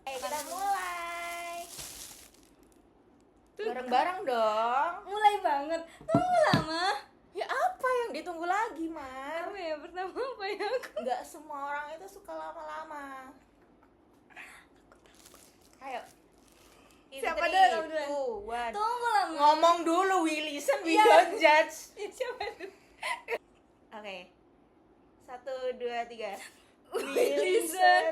Kita mulai. Bareng-bareng dong. Mulai banget. Tunggu lama. Ya apa yang ditunggu lagi, Mar? Apa ya pertama apa ya aku? Nggak semua orang itu suka lama-lama. Ayo. Siapa In dulu, 3, kamu duluan? 2, 1. Tunggu lama. Ngomong dulu, we listen, we Iya. don't judge. Siapa dulu? Oke. 1, 2, 3. We listen.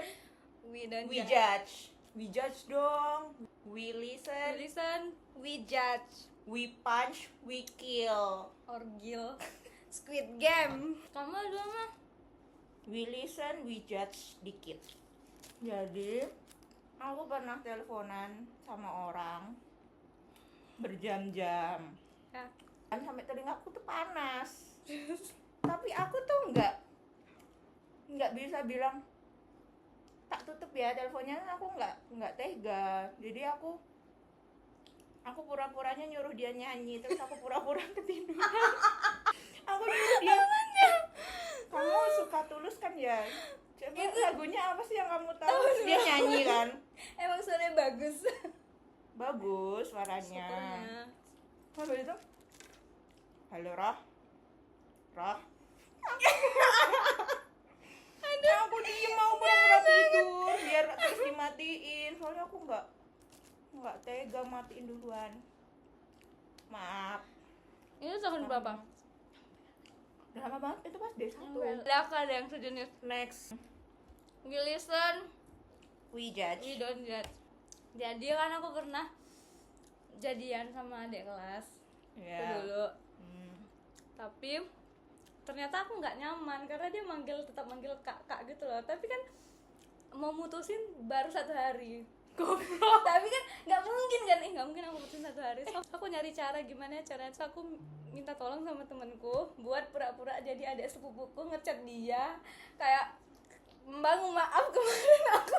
We don't We judge. judge. We judge dong. We listen. We listen. We judge. We punch. We kill. Orgil. Squid Game. Kamu dulu mah? We listen. We judge dikit. Jadi, aku pernah teleponan sama orang berjam-jam. Ya. Dan sampai telingaku tuh panas. Tapi aku tuh nggak bisa bilang tak tutup ya teleponnya, aku nggak tega. Jadi aku pura-puranya nyuruh dia nyanyi, terus aku pura-pura ketiduran. Aku nyuruh dia, kamu suka Tulus kan ya, coba lagunya apa sih yang kamu tahu? Terus dia nyanyi kan, Emang suaranya bagus. bagus suaranya. Syukurnya. Habis itu, halo Rah. Aku diem mau pura-pura tidur biar terus dimatiin, soalnya aku nggak tega matiin duluan. Maaf. Ini tahun berapa? Udah lama banget, itu pas D1. Ada yang sejenis. Next, We listen. we judge. We don't judge. Jadi kan aku pernah jadian sama adik kelas aku Ya. dulu. Hmm. Tapi ternyata aku nggak nyaman karena dia tetap manggil kak gitu loh. Tapi kan mau mutusin baru 1 hari. Tapi kan nggak mungkin kan, nggak mungkin aku mutusin 1 hari. So, aku nyari cara gimana caranya. So, aku minta tolong sama temenku buat pura-pura jadi adik sepupuku, ngechat dia kayak, Bang, maaf kemarin aku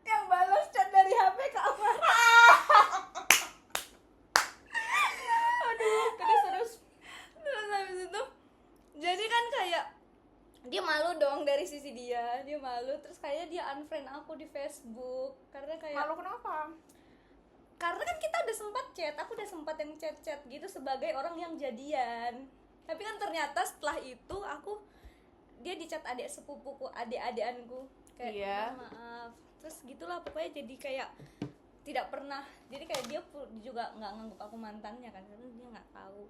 yang balas chat dari HP ke Amar. Aduh, terus habis itu jadi kan kayak dia malu dong dari sisi dia malu, terus kayaknya dia unfriend aku di Facebook karena kayak Malu kenapa? karena kan kita udah sempat chat, aku udah sempat yang chat gitu sebagai orang yang jadian. Tapi kan ternyata setelah itu dia dicat adik sepupuku, adik-adikanku kayak Iya. maaf. Terus gitulah pokoknya, jadi kayak tidak pernah, jadi kayak dia juga nggak nganggap aku mantannya kan, karena dia nggak tahu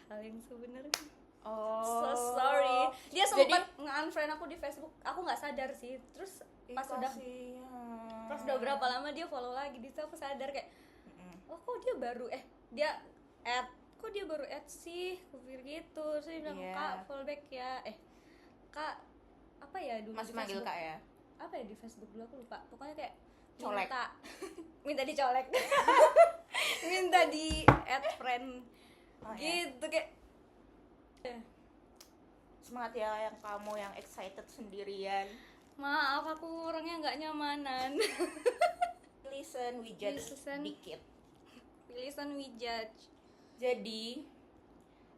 hal yang sebenarnya. Oh. So sorry. Dia sempat nge-unfriend aku di Facebook. Aku nggak sadar sih. Terus pas udah berapa lama dia follow lagi, di situ aku sadar kayak, oh kok dia baru kok dia baru add sih, aku pikir gitu. Terus dia bilang, Iya. Kak follow back ya, Kak apa ya dulu Masih di manggil Facebook? Kak ya? Apa ya di Facebook dulu aku lupa. Pokoknya kayak Colek. minta dicolek. Minta di add friend. Oh, ya. Gitu kayak Semangat ya yang kamu yang excited sendirian. maaf aku orangnya nggak nyamanan. Listen, we judge Listen. dikit. Listen, we judge. Jadi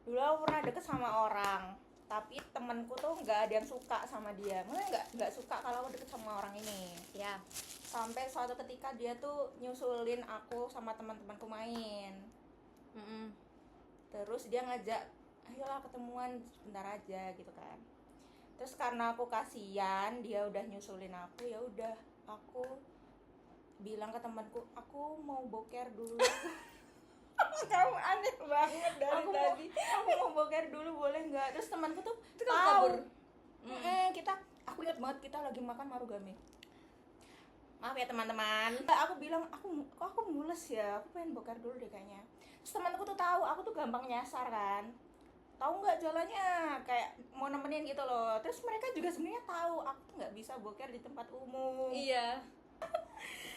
dulu aku pernah deket sama orang, tapi temenku tuh nggak ada yang suka sama dia. Maksudnya nggak suka kalau aku deket sama orang ini. Ya. Sampai suatu ketika dia tuh nyusulin aku sama teman-temanku main. Terus dia ngajak, ayolah ketemuan sebentar aja gitu kan. Terus karena aku kasihan dia udah nyusulin aku, ya udah aku bilang ke temanku, aku mau boker dulu. Kamu aneh banget dari tadi. Aku mau boker dulu boleh nggak? Terus temanku tuh Itu kamu tahu. kabur? Aku ingat banget kita lagi makan marugame. Maaf ya teman-teman. Aku bilang aku mules ya, aku pengen boker dulu deh kayaknya. Terus temanku tuh tahu, aku tuh gampang nyasar kan. Tahu nggak jalannya, kayak mau nemenin gitu loh. Terus mereka juga sebenarnya tahu aku tuh nggak bisa boker di tempat umum. Iya.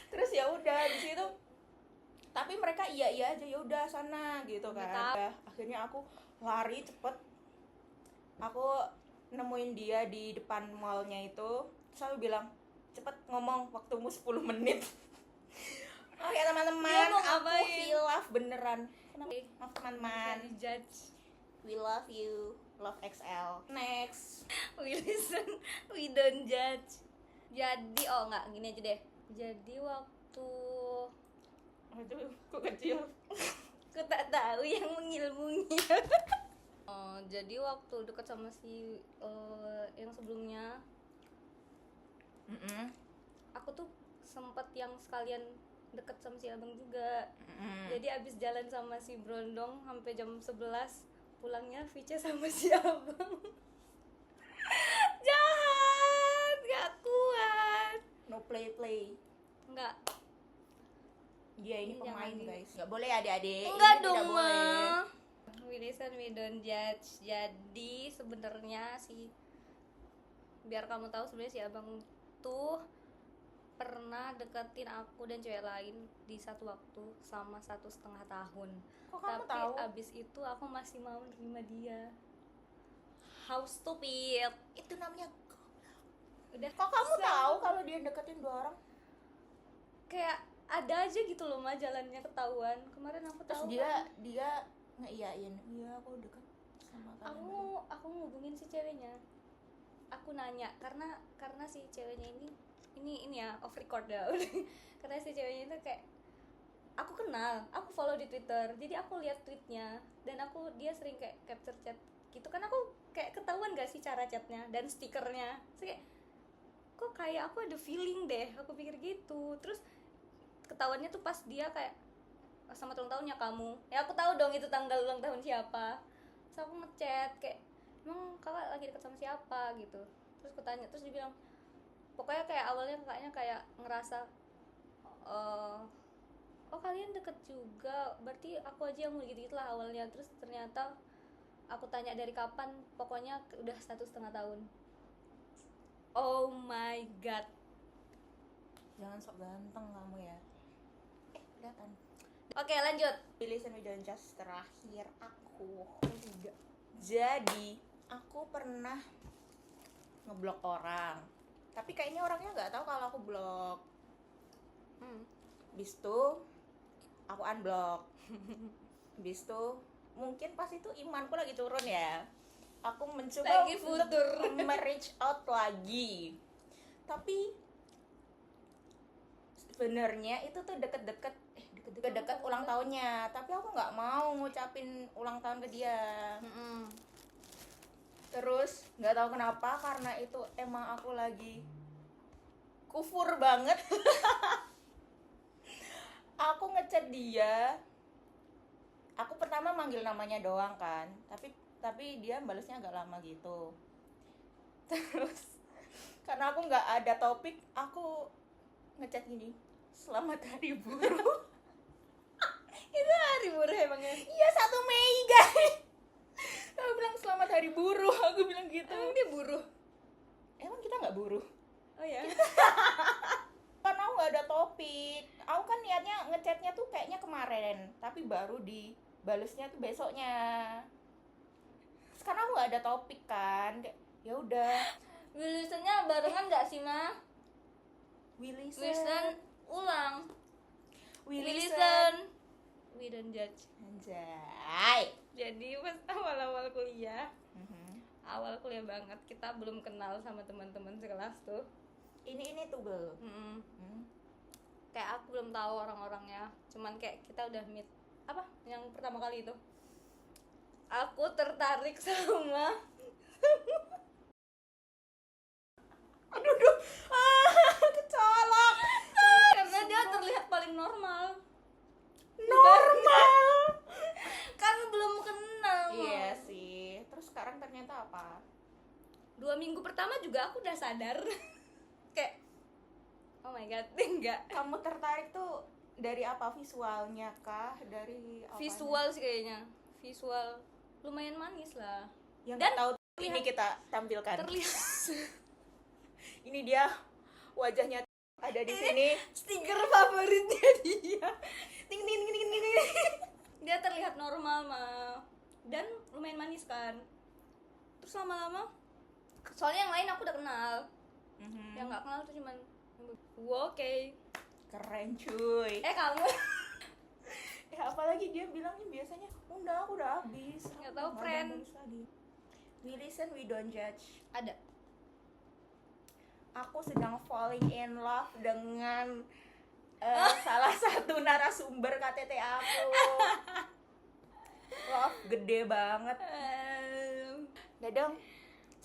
Terus ya udah di situ, tapi mereka iya aja, ya udah sana gitu kan. Udah, akhirnya aku lari cepet, aku nemuin dia di depan mallnya itu, terus aku bilang, cepet ngomong, waktumu 10 menit. Oh ya teman-teman, Dia mau aku ngapain? hilaf beneran. Maaf teman-teman, Judge. we love you. Love XL. Next. We listen, we don't judge. Jadi, oh enggak, gini aja deh. Jadi waktu Aduh, kok kecil. aku tak tahu yang mengil-mungil. Oh, jadi waktu dekat sama si yang sebelumnya, aku tuh sempet yang sekalian deket sama si abang juga. Jadi abis jalan sama si Brondong sampai jam 11, pulangnya Vice sama si abang. Jahat, gak kuat. No play. Enggak, Dia ini Ini pemain jangan guys. Nggak boleh adik-adik. enggak Ini dong tidak boleh. Ma. We listen, we don't judge. Jadi sebenarnya sih, biar kamu tahu, sebenarnya si abang tuh pernah deketin aku dan cewek lain di satu waktu sama 1,5 tahun. Kok kamu Tapi tahu? abis itu aku masih mau nerima dia. How stupid. Itu namanya. Udah. Kok kamu tahu kalau dia deketin 2 orang? Kayak ada aja gitu loh Ma, jalannya ketahuan. Kemarin aku Terus tahu dia kan. ngeiyain. Iya, aku deket sama kalian. Aku ngubungin si ceweknya. Aku nanya karena si ceweknya ini ya off record ya. Karena si ceweknya itu kayak aku kenal, aku follow di Twitter. Jadi aku lihat tweetnya dan dia sering kayak capture chat gitu kan. Aku kayak ketahuan gak sih cara chatnya dan stikernya. Terus kayak kok kayak aku ada feeling deh, aku pikir gitu. Terus ketahuannya tuh pas dia kayak sama ulang tahunnya kamu. Ya aku tahu dong itu tanggal ulang tahun siapa. Terus aku ngechat kayak, emang kakak lagi deket sama siapa gitu. Terus aku tanya, terus dia bilang, pokoknya kayak awalnya kakaknya kayak ngerasa oh kalian deket juga, berarti aku aja yang mau gitu lah awalnya. Terus ternyata aku tanya dari kapan, pokoknya udah 1,5 tahun. Oh my god. Jangan sok ganteng kamu ya. Kelihatan. Oke, lanjut. Pilih and we don't judge terakhir aku. Jadi aku pernah ngeblok orang, tapi kayaknya orangnya nggak tahu kalau aku blok. Bis itu aku unblock. Bis itu mungkin pas itu imanku lagi turun ya. Aku mencoba Lagi untuk futur. reach out lagi. Tapi sebenarnya itu tuh deket-deket ulang tahunnya, tapi aku nggak mau ngucapin ulang tahun ke dia. Terus nggak tahu kenapa, karena itu emang aku lagi kufur banget. Aku ngechat dia. Aku pertama manggil namanya doang kan, tapi dia balasnya agak lama gitu. Terus karena aku nggak ada topik, aku ngechat gini, selamat hari buruh. Itu hari buruh emangnya? Iya, 1 Mei guys. Aku bilang selamat hari buruh, aku bilang gitu. Emang dia buruh? Emang kita nggak buruh? Oh ya? Karena aku nggak ada topik. Aku kan niatnya ngechatnya tuh kayaknya kemarin, tapi baru dibalesnya tuh besoknya. Sekarang aku nggak ada topik kan, kayak ya udah. Wilisannya barengan nggak sih Ma? Wilisan ulang. We don't judge. Anjay. Jadi pas awal-awal kuliah, awal kuliah banget, kita belum kenal sama teman-teman sekelas tuh. Ini tuh bel. Kayak aku belum tahu orang-orangnya, cuman kayak kita udah meet apa yang pertama kali itu. Aku tertarik sama Aduh, kecolok. karena dia terlihat paling normal. Kan belum kenal. Iya sih. Terus sekarang ternyata apa? 2 minggu pertama juga aku udah sadar. Kayak oh my god, enggak. Kamu tertarik tuh dari apa? Visualnya kah? Dari apa? Visual sih kayaknya. Visual lumayan manis lah. Yang Dan nggak tahu ini kita tampilkan. Terlihat Ini dia wajahnya ada di sini. stiker favoritnya dia. Ting ting ting ting ting. Dia terlihat normal mah. Dan lumayan manis kan. Terus lama-lama, soalnya yang lain aku udah kenal. Yang nggak kenal tuh cuman oke. Keren cuy. Kamu Apalagi dia bilangnya biasanya udah aku udah habis. Nggak Aku tahu, nggak friend. balas lagi. We listen, we don't judge. Ada. Aku sedang falling in love dengan salah satu narasumber KTT aku. Love gede banget. Dadong,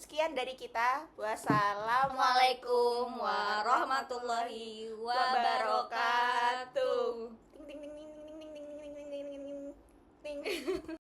sekian dari kita. Assalamualaikum warahmatullahi wabarakatuh. Ting ting ting ting ting ting ting ting ting ting ting ting.